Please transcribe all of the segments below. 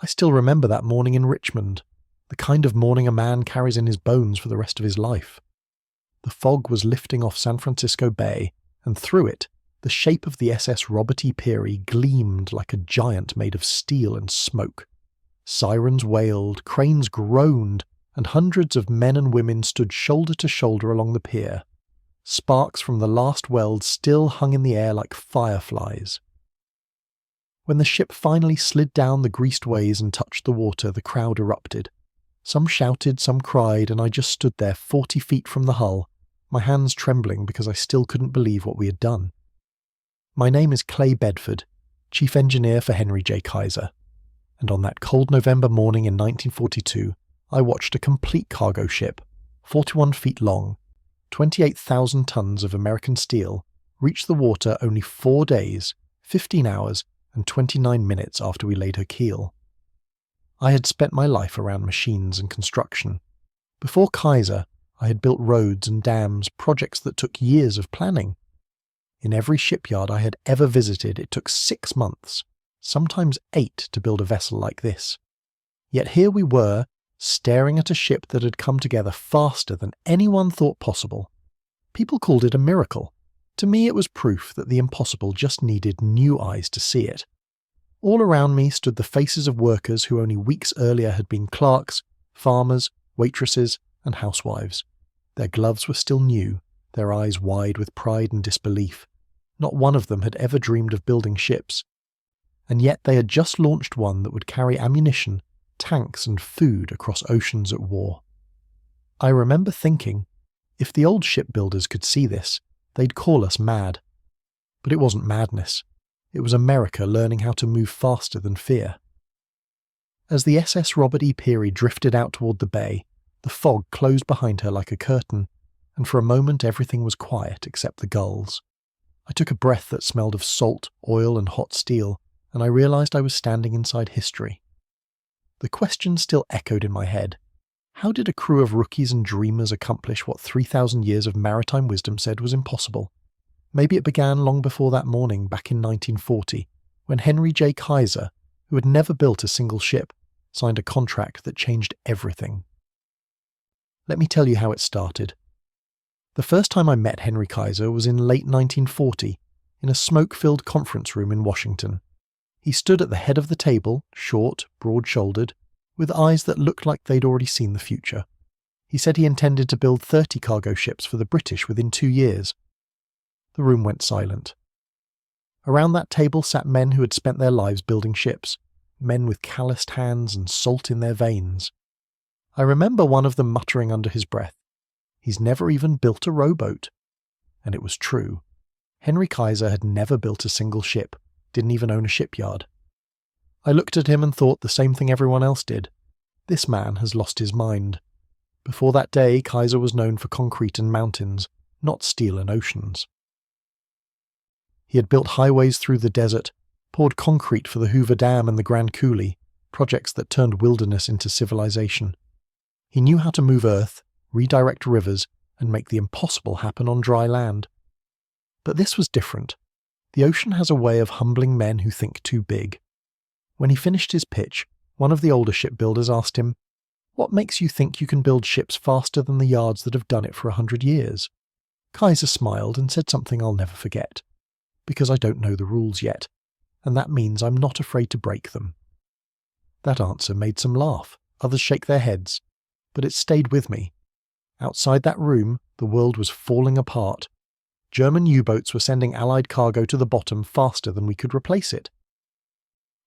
I still remember that morning in Richmond, the kind of morning a man carries in his bones for the rest of his life. The fog was lifting off San Francisco Bay, and through it, the shape of the SS Robert E. Peary gleamed like a giant made of steel and smoke. Sirens wailed, cranes groaned, and hundreds of men and women stood shoulder to shoulder along the pier. Sparks from the last weld still hung in the air like fireflies. When the ship finally slid down the greased ways and touched the water, the crowd erupted. Some shouted, some cried, and I just stood there 40 feet from the hull, my hands trembling because I still couldn't believe what we had done. My name is Clay Bedford, Chief Engineer for Henry J. Kaiser, and on that cold November morning in 1942, I watched a complete cargo ship, 41 feet long, 28,000 tons of American steel, reach the water only 4 days, 15 hours, and 29 minutes after we laid her keel. I had spent my life around machines and construction. Before Kaiser, I had built roads and dams, projects that took years of planning. In every shipyard I had ever visited, it took 6 months, sometimes 8, to build a vessel like this. Yet here we were, staring at a ship that had come together faster than anyone thought possible. People called it a miracle. To me it was proof that the impossible just needed new eyes to see it. All around me stood the faces of workers who only weeks earlier had been clerks, farmers, waitresses, and housewives. Their gloves were still new, their eyes wide with pride and disbelief. Not one of them had ever dreamed of building ships. And yet they had just launched one that would carry ammunition, tanks, and food across oceans at war. I remember thinking, if the old shipbuilders could see this, they'd call us mad. But it wasn't madness. It was America learning how to move faster than fear. As the SS Robert E. Peary drifted out toward the bay, the fog closed behind her like a curtain, and for a moment everything was quiet except the gulls. I took a breath that smelled of salt, oil, and hot steel, and I realized I was standing inside history. The question still echoed in my head. How did a crew of rookies and dreamers accomplish what 3,000 years of maritime wisdom said was impossible? Maybe it began long before that morning back in 1940, when Henry J. Kaiser, who had never built a single ship, signed a contract that changed everything. Let me tell you how it started. The first time I met Henry Kaiser was in late 1940, in a smoke-filled conference room in Washington. He stood at the head of the table, short, broad-shouldered, with eyes that looked like they'd already seen the future. He said he intended to build 30 cargo ships for the British within 2 years. The room went silent. Around that table sat men who had spent their lives building ships, men with calloused hands and salt in their veins. I remember one of them muttering under his breath, "He's never even built a rowboat." And it was true. Henry Kaiser had never built a single ship, didn't even own a shipyard. I looked at him and thought the same thing everyone else did. This man has lost his mind. Before that day, Kaiser was known for concrete and mountains, not steel and oceans. He had built highways through the desert, poured concrete for the Hoover Dam and the Grand Coulee, projects that turned wilderness into civilization. He knew how to move earth, redirect rivers, and make the impossible happen on dry land. But this was different. The ocean has a way of humbling men who think too big. When he finished his pitch, one of the older shipbuilders asked him, "What makes you think you can build ships faster than the yards that have done it for 100 years? Kaiser smiled and said something I'll never forget. "Because I don't know the rules yet, and that means I'm not afraid to break them." That answer made some laugh, others shake their heads, but it stayed with me. Outside that room, the world was falling apart. German U-boats were sending Allied cargo to the bottom faster than we could replace it.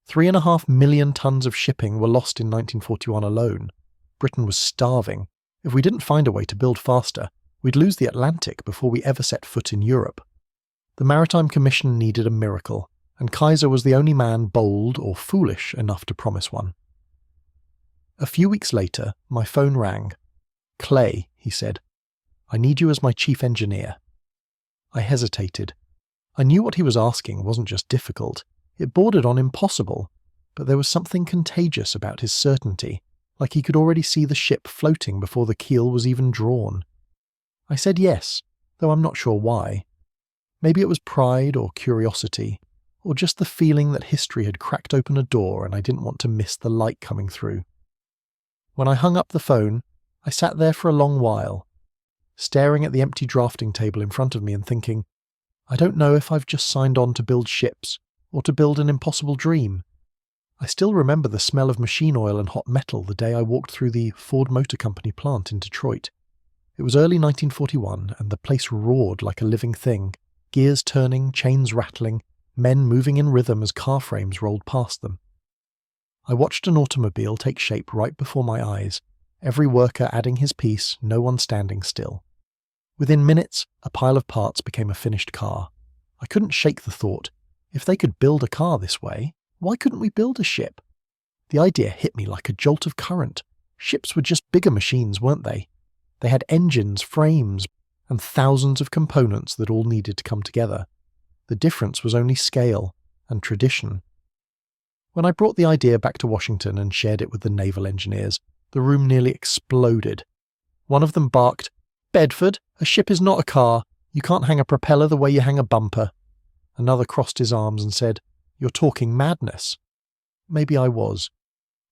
3.5 million tons of shipping were lost in 1941 alone. Britain was starving. If we didn't find a way to build faster, we'd lose the Atlantic before we ever set foot in Europe. The Maritime Commission needed a miracle, and Kaiser was the only man bold or foolish enough to promise one. A few weeks later, my phone rang. "Clay," he said, "I need you as my chief engineer." I hesitated. I knew what he was asking wasn't just difficult, it bordered on impossible, but there was something contagious about his certainty, like he could already see the ship floating before the keel was even drawn. I said yes, though I'm not sure why. Maybe it was pride or curiosity, or just the feeling that history had cracked open a door and I didn't want to miss the light coming through. When I hung up the phone, I sat there for a long while, staring at the empty drafting table in front of me and thinking, I don't know if I've just signed on to build ships or to build an impossible dream. I still remember the smell of machine oil and hot metal the day I walked through the Ford Motor Company plant in Detroit. It was early 1941 and the place roared like a living thing, gears turning, chains rattling, men moving in rhythm as car frames rolled past them. I watched an automobile take shape right before my eyes, every worker adding his piece, no one standing still. Within minutes, a pile of parts became a finished car. I couldn't shake the thought, if they could build a car this way, why couldn't we build a ship? The idea hit me like a jolt of current. Ships were just bigger machines, weren't they? They had engines, frames, and thousands of components that all needed to come together. The difference was only scale and tradition. When I brought the idea back to Washington and shared it with the naval engineers, the room nearly exploded. One of them barked, "Bedford, a ship is not a car. You can't hang a propeller the way you hang a bumper." Another crossed his arms and said, "You're talking madness." Maybe I was,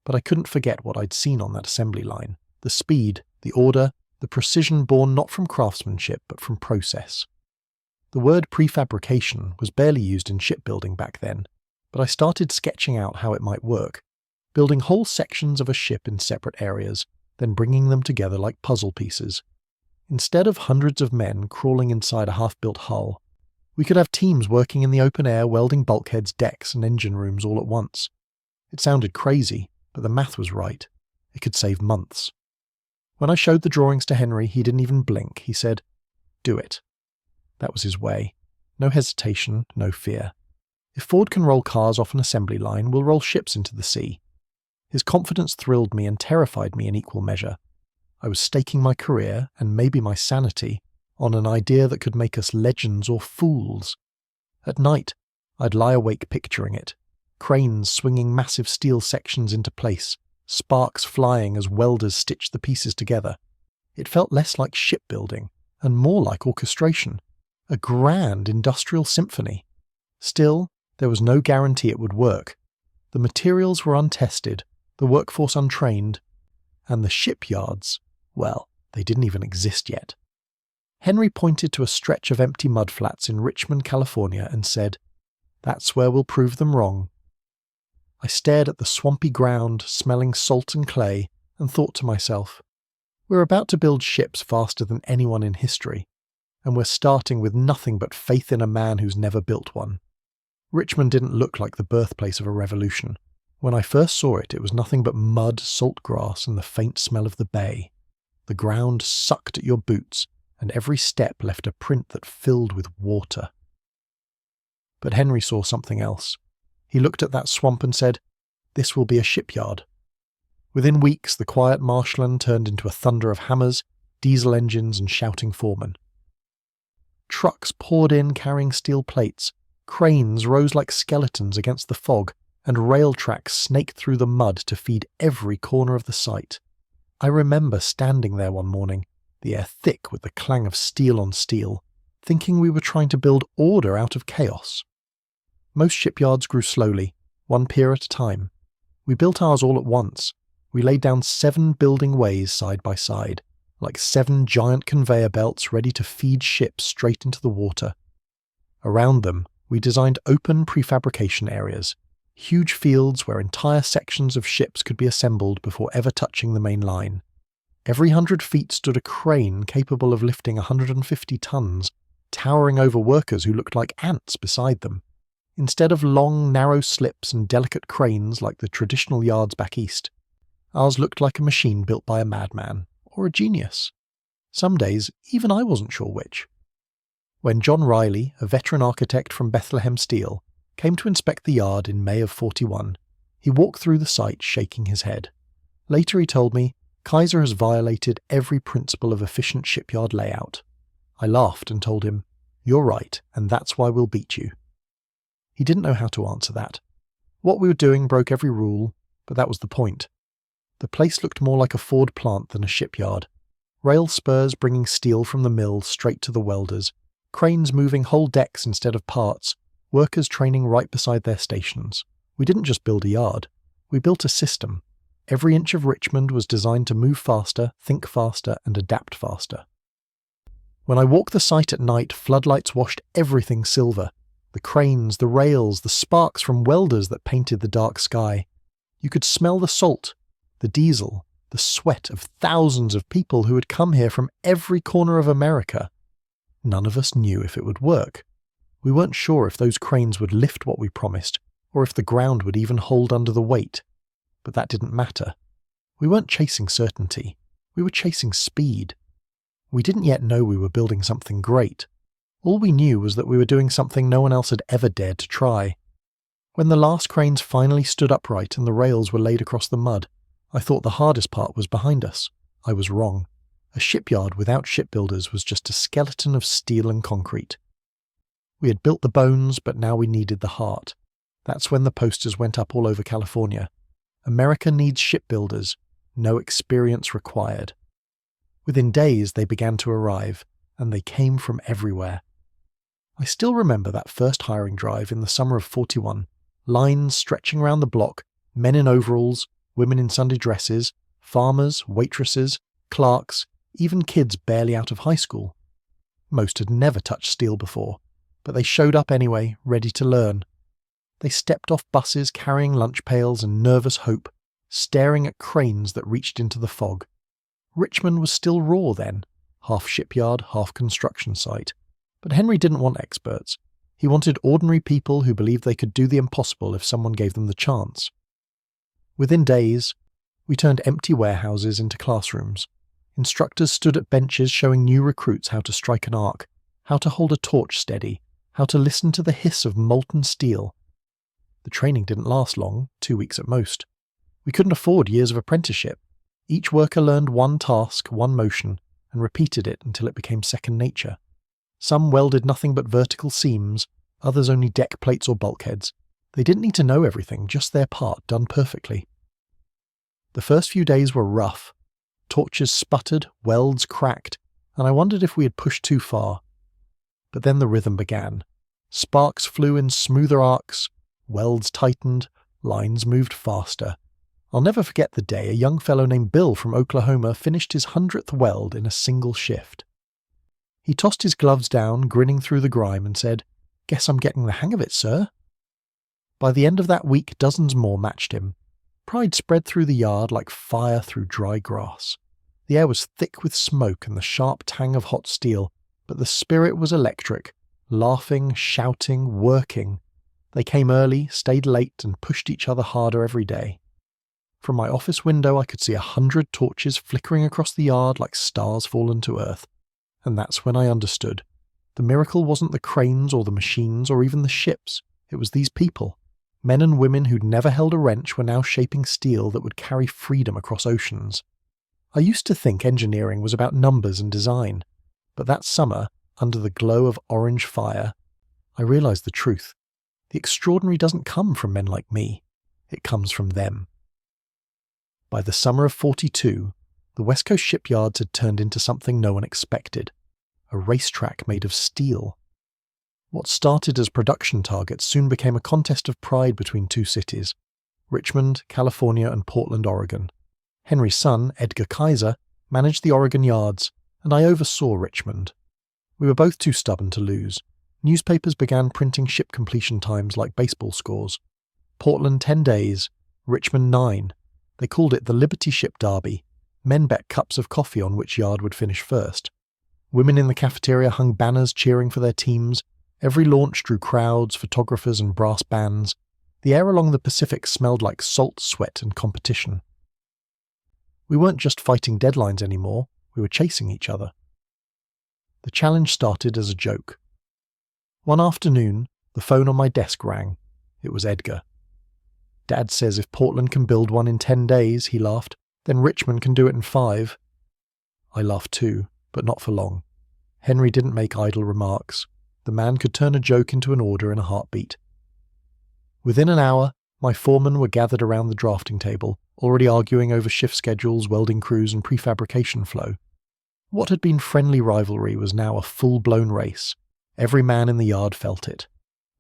but I couldn't forget what I'd seen on that assembly line. The speed, the order, the precision born not from craftsmanship but from process. The word prefabrication was barely used in shipbuilding back then, but I started sketching out how it might work, building whole sections of a ship in separate areas, then bringing them together like puzzle pieces. Instead of hundreds of men crawling inside a half-built hull, we could have teams working in the open air welding bulkheads, decks and engine rooms all at once. It sounded crazy, but the math was right. It could save months. When I showed the drawings to Henry, he didn't even blink. He said, "Do it." That was his way. No hesitation, no fear. If Ford can roll cars off an assembly line, we'll roll ships into the sea. His confidence thrilled me and terrified me in equal measure. I was staking my career, and maybe my sanity, on an idea that could make us legends or fools. At night, I'd lie awake picturing it. Cranes swinging massive steel sections into place, sparks flying as welders stitched the pieces together. It felt less like shipbuilding, and more like orchestration. A grand industrial symphony. Still, there was no guarantee it would work. The materials were untested, the workforce untrained, and the shipyards, well, they didn't even exist yet. Henry pointed to a stretch of empty mudflats in Richmond, California, and said, "That's where we'll prove them wrong." I stared at the swampy ground, smelling salt and clay, and thought to myself, we're about to build ships faster than anyone in history, and we're starting with nothing but faith in a man who's never built one. Richmond didn't look like the birthplace of a revolution. When I first saw it, it was nothing but mud, salt grass, and the faint smell of the bay. The ground sucked at your boots, and every step left a print that filled with water. But Henry saw something else. He looked at that swamp and said, "This will be a shipyard." Within weeks, the quiet marshland turned into a thunder of hammers, diesel engines, and shouting foremen. Trucks poured in carrying steel plates, cranes rose like skeletons against the fog, and rail tracks snaked through the mud to feed every corner of the site. I remember standing there one morning, the air thick with the clang of steel on steel, thinking we were trying to build order out of chaos. Most shipyards grew slowly, one pier at a time. We built ours all at once. We laid down 7 building ways side by side, like 7 giant conveyor belts ready to feed ships straight into the water. Around them, we designed open prefabrication areas, huge fields where entire sections of ships could be assembled before ever touching the main line. Every 100 feet stood a crane capable of lifting 150 tons, towering over workers who looked like ants beside them. Instead of long, narrow slips and delicate cranes like the traditional yards back east, ours looked like a machine built by a madman, or a genius. Some days, even I wasn't sure which. When John Riley, a veteran architect from Bethlehem Steel, came to inspect the yard in May of '41, he walked through the site shaking his head. Later he told me, Kaiser has violated every principle of efficient shipyard layout. I laughed and told him, "You're right, and that's why we'll beat you." He didn't know how to answer that. What we were doing broke every rule, but that was the point. The place looked more like a Ford plant than a shipyard. Rail spurs bringing steel from the mill straight to the welders, cranes moving whole decks instead of parts, workers training right beside their stations. We didn't just build a yard, we built a system. Every inch of Richmond was designed to move faster, think faster, and adapt faster. When I walked the site at night, floodlights washed everything silver. The cranes, the rails, the sparks from welders that painted the dark sky. You could smell the salt, the diesel, the sweat of thousands of people who had come here from every corner of America. None of us knew if it would work. We weren't sure if those cranes would lift what we promised, or if the ground would even hold under the weight. But that didn't matter. We weren't chasing certainty. We were chasing speed. We didn't yet know we were building something great. All we knew was that we were doing something no one else had ever dared to try. When the last cranes finally stood upright and the rails were laid across the mud, I thought the hardest part was behind us. I was wrong. A shipyard without shipbuilders was just a skeleton of steel and concrete. We had built the bones, but now we needed the heart. That's when the posters went up all over California. America needs shipbuilders, no experience required. Within days they began to arrive, and they came from everywhere. I still remember that first hiring drive in the summer of '41, lines stretching around the block, men in overalls, women in Sunday dresses, farmers, waitresses, clerks, even kids barely out of high school. Most had never touched steel before, but they showed up anyway, ready to learn. They stepped off buses carrying lunch pails and nervous hope, staring at cranes that reached into the fog. Richmond was still raw then, half shipyard, half construction site. But Henry didn't want experts. He wanted ordinary people who believed they could do the impossible if someone gave them the chance. Within days, we turned empty warehouses into classrooms. Instructors stood at benches showing new recruits how to strike an arc, how to hold a torch steady, how to listen to the hiss of molten steel. The training didn't last long, 2 weeks at most. We couldn't afford years of apprenticeship. Each worker learned one task, one motion, and repeated it until it became second nature. Some welded nothing but vertical seams, others only deck plates or bulkheads. They didn't need to know everything, just their part, done perfectly. The first few days were rough. Torches sputtered, welds cracked, and I wondered if we had pushed too far. But then the rhythm began. Sparks flew in smoother arcs, welds tightened, lines moved faster. I'll never forget the day a young fellow named Bill from Oklahoma finished his 100th weld in a single shift. He tossed his gloves down, grinning through the grime, and said, "Guess I'm getting the hang of it, sir." By the end of that week, dozens more matched him. Pride spread through the yard like fire through dry grass. The air was thick with smoke and the sharp tang of hot steel, but the spirit was electric, laughing, shouting, working. They came early, stayed late, and pushed each other harder every day. From my office window I could see 100 torches flickering across the yard like stars fallen to earth. And that's when I understood. The miracle wasn't the cranes or the machines or even the ships. It was these people. Men and women who'd never held a wrench were now shaping steel that would carry freedom across oceans. I used to think engineering was about numbers and design. But that summer, under the glow of orange fire, I realized the truth. The extraordinary doesn't come from men like me. It comes from them. By the summer of '42, the West Coast shipyards had turned into something no one expected. A racetrack made of steel. What started as production targets soon became a contest of pride between two cities, Richmond, California, and Portland, Oregon. Henry's son, Edgar Kaiser, managed the Oregon yards, and I oversaw Richmond. We were both too stubborn to lose. Newspapers began printing ship completion times like baseball scores. Portland 10 days, Richmond 9. They called it the Liberty Ship Derby. Men bet cups of coffee on which yard would finish first. Women in the cafeteria hung banners cheering for their teams. Every launch drew crowds, photographers, and brass bands. The air along the Pacific smelled like salt, sweat, and competition. We weren't just fighting deadlines anymore, we were chasing each other. The challenge started as a joke. One afternoon, the phone on my desk rang. It was Edgar. "Dad says if Portland can build one in 10 days, he laughed, then Richmond can do it in 5. I laughed too, but not for long. Henry didn't make idle remarks. The man could turn a joke into an order in a heartbeat. Within an hour, my foremen were gathered around the drafting table, already arguing over shift schedules, welding crews, and prefabrication flow. What had been friendly rivalry was now a full-blown race. Every man in the yard felt it.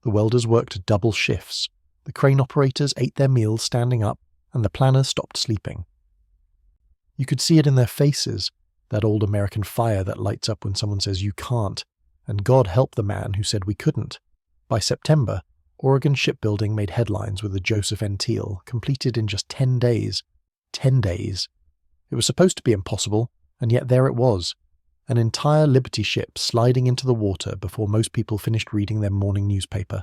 The welders worked double shifts. The crane operators ate their meals standing up, and the planners stopped sleeping. You could see it in their faces, that old American fire that lights up when someone says you can't, and God help the man who said we couldn't. By September, Oregon shipbuilding made headlines with the Joseph N. Teal, completed in just 10 days. 10 days. It was supposed to be impossible, and yet there it was. An entire Liberty ship sliding into the water before most people finished reading their morning newspaper.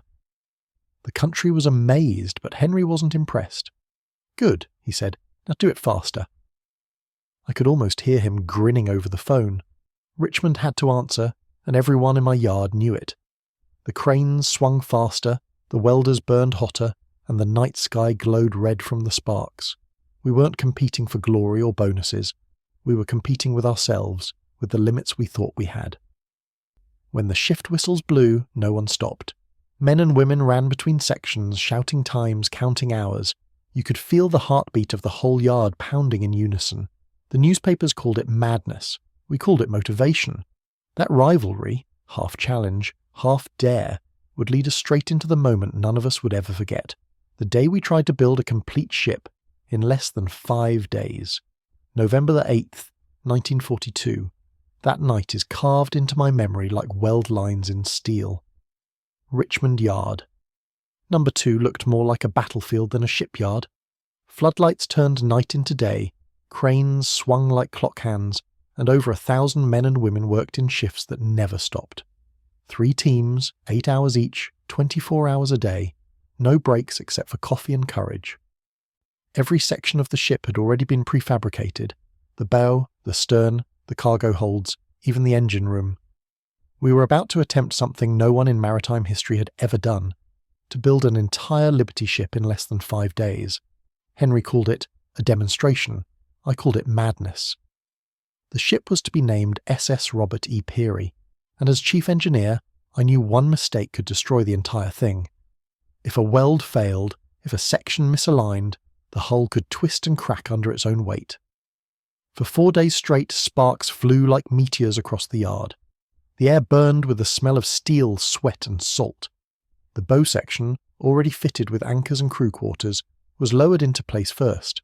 The country was amazed, but Henry wasn't impressed. "Good," he said. "Now do it faster." I could almost hear him grinning over the phone. Richmond had to answer, and everyone in my yard knew it. The cranes swung faster, the welders burned hotter, and the night sky glowed red from the sparks. We weren't competing for glory or bonuses. We were competing with ourselves, with the limits we thought we had. When the shift whistles blew, no one stopped. Men and women ran between sections, shouting times, counting hours. You could feel the heartbeat of the whole yard pounding in unison. The newspapers called it madness. We called it motivation. That rivalry, half challenge, half dare, would lead us straight into the moment none of us would ever forget. The day we tried to build a complete ship in less than 5 days. November the 8th, 1942. That night is carved into my memory like weld lines in steel. Richmond Yard. Number 2 looked more like a battlefield than a shipyard. Floodlights turned night into day, cranes swung like clock hands, and over 1,000 men and women worked in shifts that never stopped. 3 teams, 8 hours each, 24 hours a day, no breaks except for coffee and courage. Every section of the ship had already been prefabricated: the bow, the stern, the cargo holds, even the engine room. We were about to attempt something no one in maritime history had ever done: to build an entire Liberty ship in less than 5 days. Henry called it a demonstration. I called it madness. The ship was to be named SS Robert E. Peary, and as chief engineer, I knew one mistake could destroy the entire thing. If a weld failed, if a section misaligned, the hull could twist and crack under its own weight. For 4 days straight, sparks flew like meteors across the yard. The air burned with the smell of steel, sweat and salt. The bow section, already fitted with anchors and crew quarters, was lowered into place first.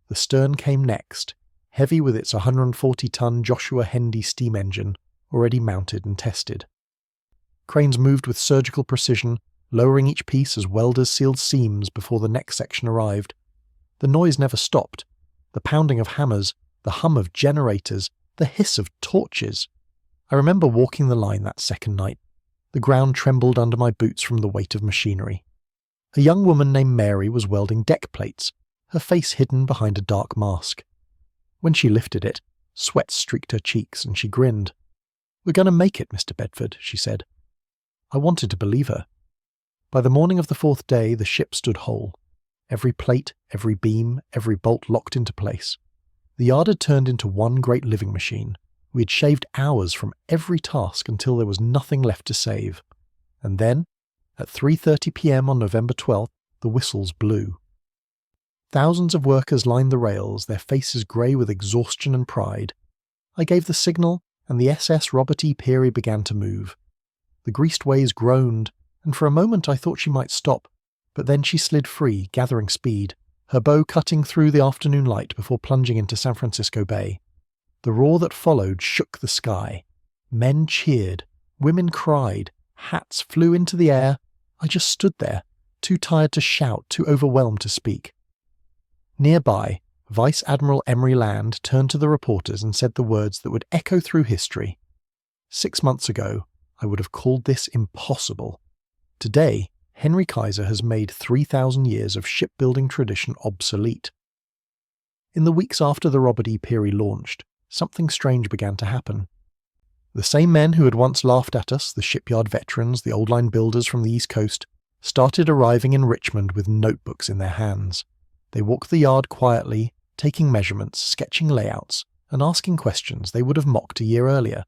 The stern came next, heavy with its 140-ton Joshua Hendy steam engine, already mounted and tested. Cranes moved with surgical precision, lowering each piece as welders sealed seams before the next section arrived. The noise never stopped. The pounding of hammers, the hum of generators, the hiss of torches. I remember walking the line that second night. The ground trembled under my boots from the weight of machinery. A young woman named Mary was welding deck plates, her face hidden behind a dark mask. When she lifted it, sweat streaked her cheeks and she grinned. "We're going to make it, Mr. Bedford," she said. I wanted to believe her. By the morning of the 4th day, the ship stood whole. Every plate, every beam, every bolt locked into place. The yard had turned into one great living machine. We had shaved hours from every task until there was nothing left to save. And then, at 3:30 p.m. on November 12th, the whistles blew. Thousands of workers lined the rails, their faces grey with exhaustion and pride. I gave the signal, and the SS Robert E. Peary began to move. The greased ways groaned, and for a moment I thought she might stop, but then she slid free, gathering speed, her bow cutting through the afternoon light before plunging into San Francisco Bay. The roar that followed shook the sky. Men cheered, women cried, hats flew into the air. I just stood there, too tired to shout, too overwhelmed to speak. Nearby, Vice Admiral Emery Land turned to the reporters and said the words that would echo through history. 6 months ago, I would have called this impossible. Today, Henry Kaiser has made 3,000 years of shipbuilding tradition obsolete. In the weeks after the Robert E. Peary launched, something strange began to happen. The same men who had once laughed at us, the shipyard veterans, the old-line builders from the East Coast, started arriving in Richmond with notebooks in their hands. They walked the yard quietly, taking measurements, sketching layouts, and asking questions they would have mocked a year earlier.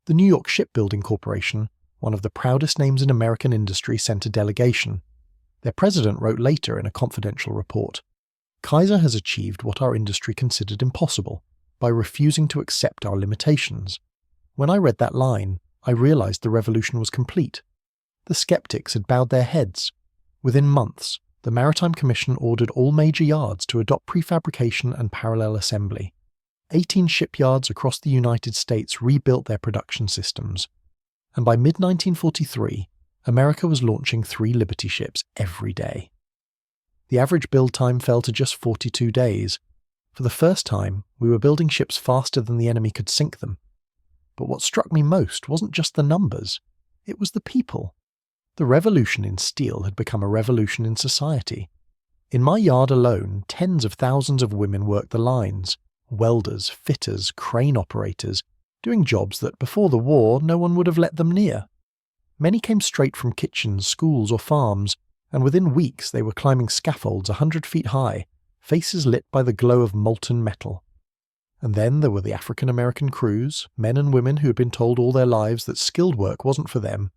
The New York Shipbuilding Corporation, one of the proudest names in American industry, sent a delegation. Their president wrote later in a confidential report, "Kaiser has achieved what our industry considered impossible by refusing to accept our limitations." When I read that line, I realized the revolution was complete. The skeptics had bowed their heads. Within months, the Maritime Commission ordered all major yards to adopt prefabrication and parallel assembly. 18 shipyards across the United States rebuilt their production systems. And by mid-1943, America was launching 3 Liberty ships every day. The average build time fell to just 42 days. For the first time, we were building ships faster than the enemy could sink them. But what struck me most wasn't just the numbers, it was the people. The revolution in steel had become a revolution in society. In my yard alone, tens of thousands of women worked the lines, welders, fitters, crane operators, doing jobs that before the war no one would have let them near. Many came straight from kitchens, schools or farms, and within weeks they were climbing scaffolds 100 feet high, faces lit by the glow of molten metal. And then there were the African American crews, men and women who had been told all their lives that skilled work wasn't for them,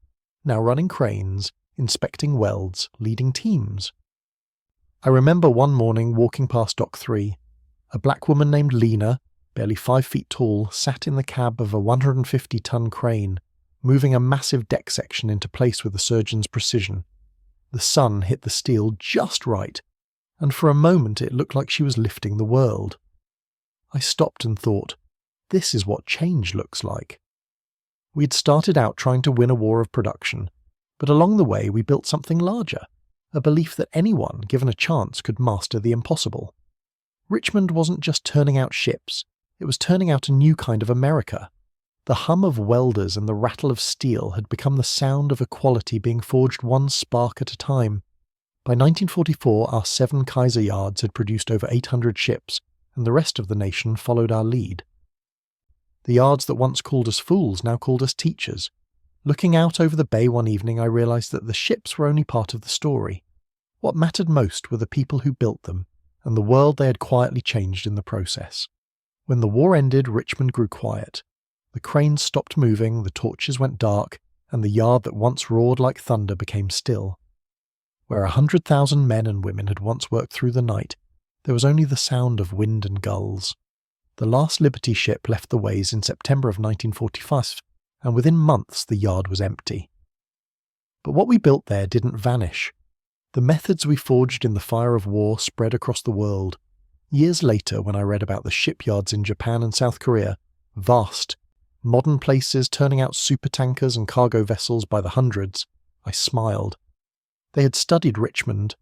now running cranes, inspecting welds, leading teams. I remember one morning walking past Dock 3. A black woman named Lena, barely 5 feet tall, sat in the cab of a 150-ton crane, moving a massive deck section into place with a surgeon's precision. The sun hit the steel just right, and for a moment it looked like she was lifting the world. I stopped and thought, this is what change looks like. We had started out trying to win a war of production, but along the way we built something larger, a belief that anyone, given a chance, could master the impossible. Richmond wasn't just turning out ships, it was turning out a new kind of America. The hum of welders and the rattle of steel had become the sound of equality being forged one spark at a time. By 1944, our 7 Kaiser yards had produced over 800 ships, and the rest of the nation followed our lead. The yards that once called us fools now called us teachers. Looking out over the bay one evening, I realized that the ships were only part of the story. What mattered most were the people who built them, and the world they had quietly changed in the process. When the war ended, Richmond grew quiet. The cranes stopped moving, the torches went dark, and the yard that once roared like thunder became still. Where 100,000 men and women had once worked through the night, there was only the sound of wind and gulls. The last Liberty ship left the ways in September of 1945, and within months the yard was empty. But what we built there didn't vanish. The methods we forged in the fire of war spread across the world. Years later, when I read about the shipyards in Japan and South Korea, vast, modern places turning out supertankers and cargo vessels by the hundreds, I smiled. They had studied Richmond.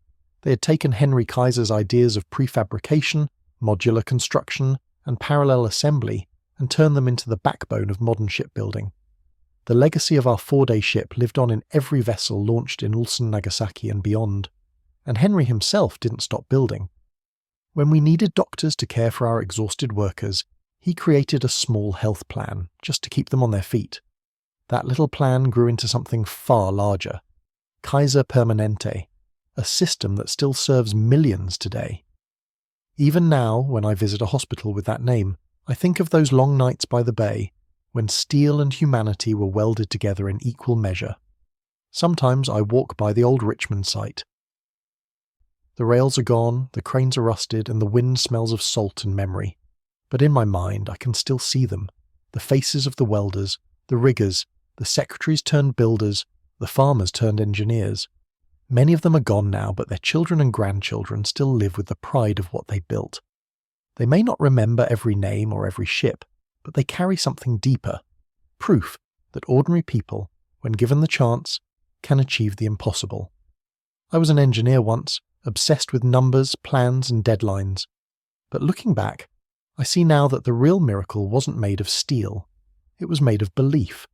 They had taken Henry Kaiser's ideas of prefabrication, modular construction, and parallel assembly and turned them into the backbone of modern shipbuilding. The legacy of our 4-day ship lived on in every vessel launched in Ulsan, Nagasaki and beyond. And Henry himself didn't stop building. When we needed doctors to care for our exhausted workers, he created a small health plan just to keep them on their feet. That little plan grew into something far larger. Kaiser Permanente, a system that still serves millions today. Even now, when I visit a hospital with that name, I think of those long nights by the bay, when steel and humanity were welded together in equal measure. Sometimes I walk by the old Richmond site. The rails are gone, the cranes are rusted, and the wind smells of salt and memory. But in my mind I can still see them, the faces of the welders, the riggers, the secretaries turned builders, the farmers turned engineers. Many of them are gone now, but their children and grandchildren still live with the pride of what they built. They may not remember every name or every ship, but they carry something deeper, proof that ordinary people, when given the chance, can achieve the impossible. I was an engineer once, obsessed with numbers, plans and deadlines. But looking back, I see now that the real miracle wasn't made of steel. It was made of belief.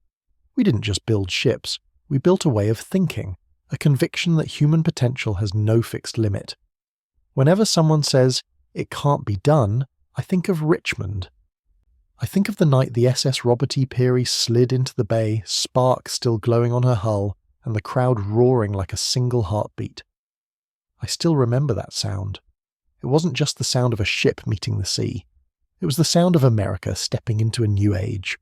We didn't just build ships, we built a way of thinking, a conviction that human potential has no fixed limit. Whenever someone says, "It can't be done," I think of Richmond. I think of the night the SS Robert E. Peary slid into the bay, sparks still glowing on her hull, and the crowd roaring like a single heartbeat. I still remember that sound. It wasn't just the sound of a ship meeting the sea. It was the sound of America stepping into a new age.